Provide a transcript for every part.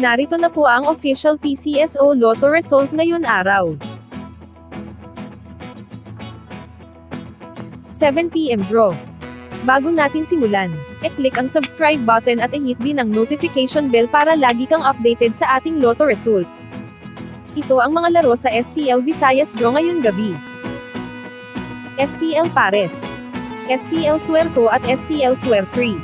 Narito na po ang official PCSO Lotto result ngayon araw. 7 PM draw. Bago natin simulan, i-click ang subscribe button at i-hit din ang notification bell para lagi kang updated sa ating Lotto result. Ito ang mga laro sa STL Visayas Draw ngayong gabi. STL Pares, STL Suerto at STL Suerte.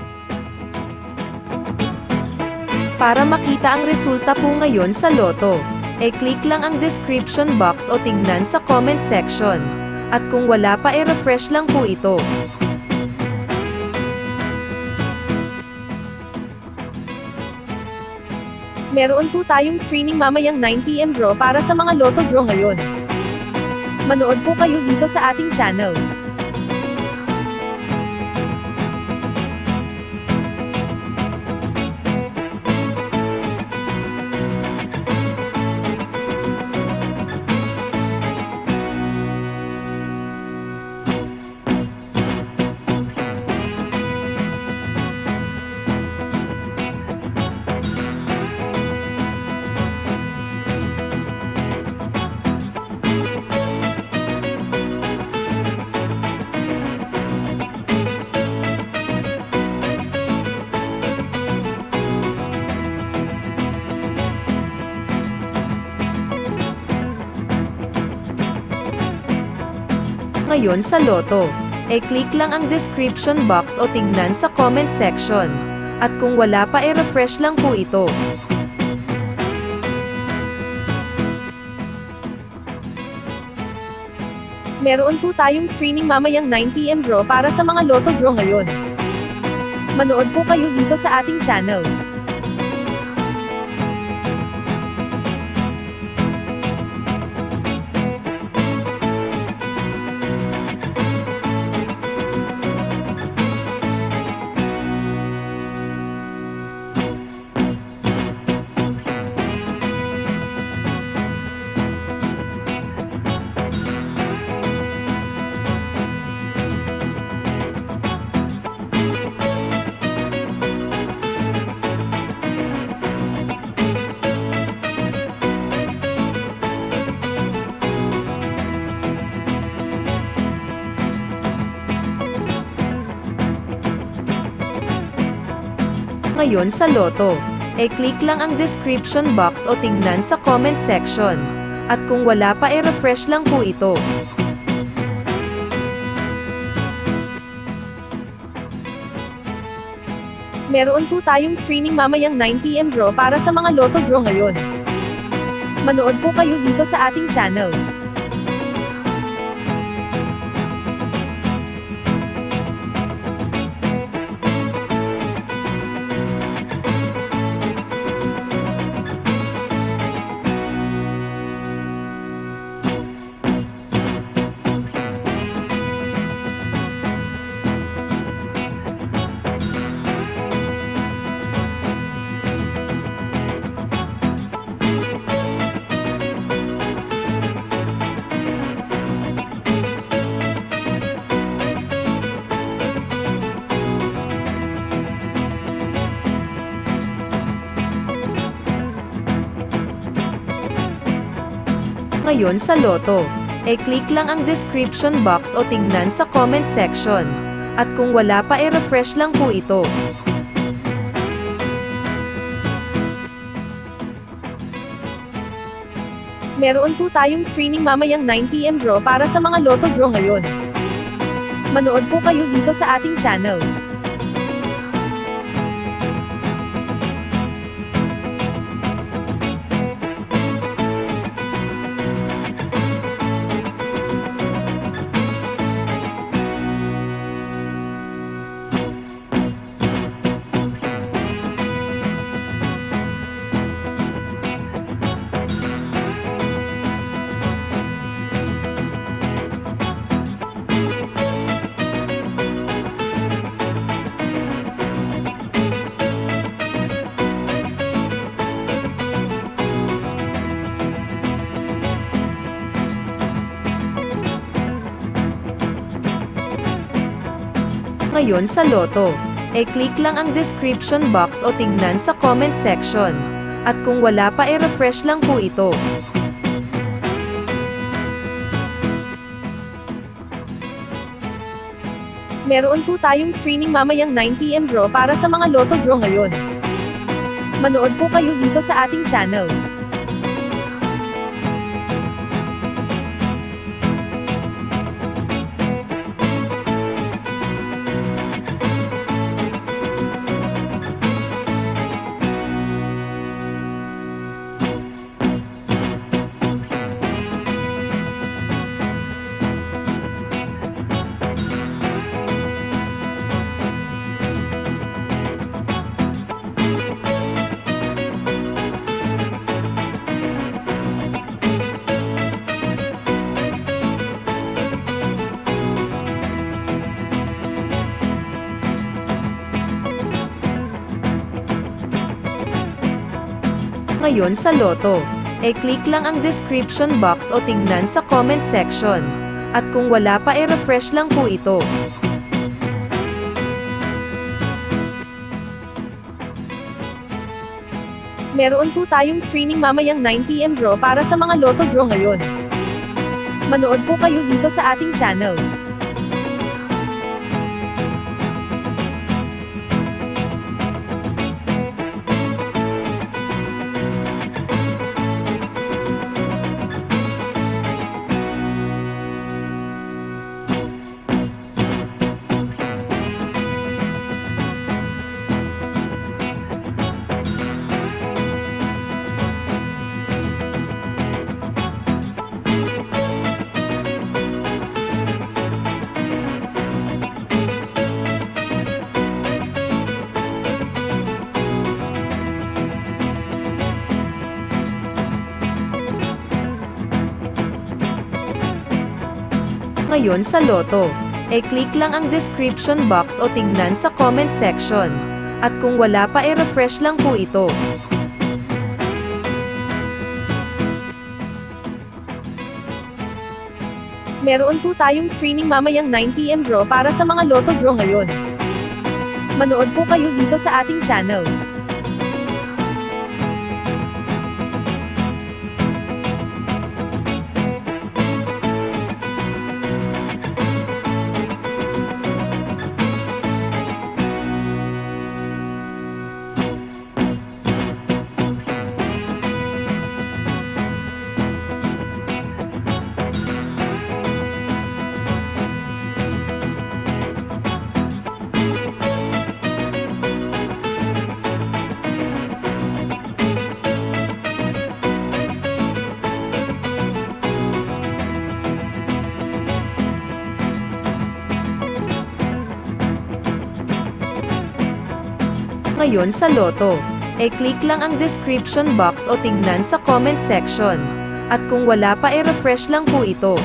Para makita ang resulta po ngayon sa Lotto, e-click lang ang description box o tingnan sa comment section. At kung wala pa refresh lang po ito. Meron po tayong streaming mamayang 9 PM draw para sa mga Lotto draw ngayon. Manood po kayo dito sa ating channel. Ngayon sa Lotto, e-click lang ang description box o tingnan sa comment section. At kung wala pa refresh lang po ito. Meron po tayong streaming mamayang 9 PM draw para sa mga Lotto draw ngayon. Manood po kayo dito sa ating channel. Ngayon sa Lotto, e-click lang ang description box o tingnan sa comment section. At kung wala pa refresh lang po ito. Meron po tayong streaming mamayang 9 PM draw para sa mga Lotto draw ngayon. Manood po kayo dito sa ating channel. Ngayon sa Lotto, e-click lang ang description box o tingnan sa comment section. At kung wala pa refresh lang po ito. Meron po tayong streaming mamayang 9 PM draw para sa mga Lotto draw ngayon. Manood po kayo dito sa ating channel. Ngayon sa Lotto, e-click lang ang description box o tingnan sa comment section. At kung wala pa refresh lang po ito. Meron po tayong streaming mamayang 9 PM draw para sa mga Lotto draw ngayon. Manood po kayo dito sa ating channel. Ngayon sa Lotto, click lang ang description box o tignan sa comment section. At kung wala pa refresh lang po ito. Meron po tayong streaming mamayang 9 PM draw para sa mga Lotto draw ngayon. Manood po kayo dito sa ating channel. Ngayon sa Lotto, click lang ang description box o tignan sa comment section. At kung wala pa refresh lang po ito. Meron po tayong streaming mamayang 9 PM draw para sa mga Lotto draw ngayon. Manood po kayo dito sa ating channel. Ngayon sa Lotto, click lang ang description box o tignan sa comment section. At kung wala pa refresh lang po ito.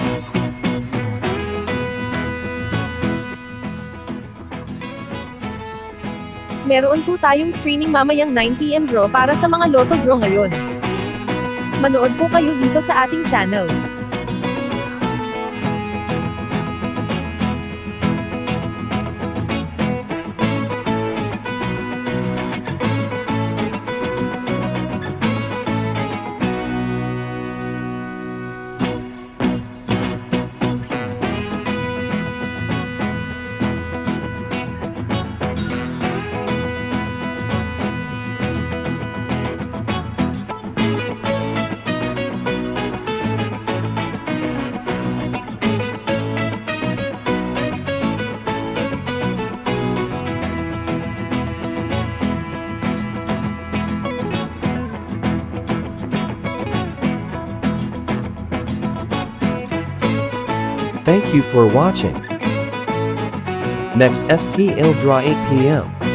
Meron po tayong streaming mamayang 9 PM draw para sa mga Lotto draw ngayon. Manood po kayo dito sa ating channel. Thank you for watching. Next STL Draw 8 PM.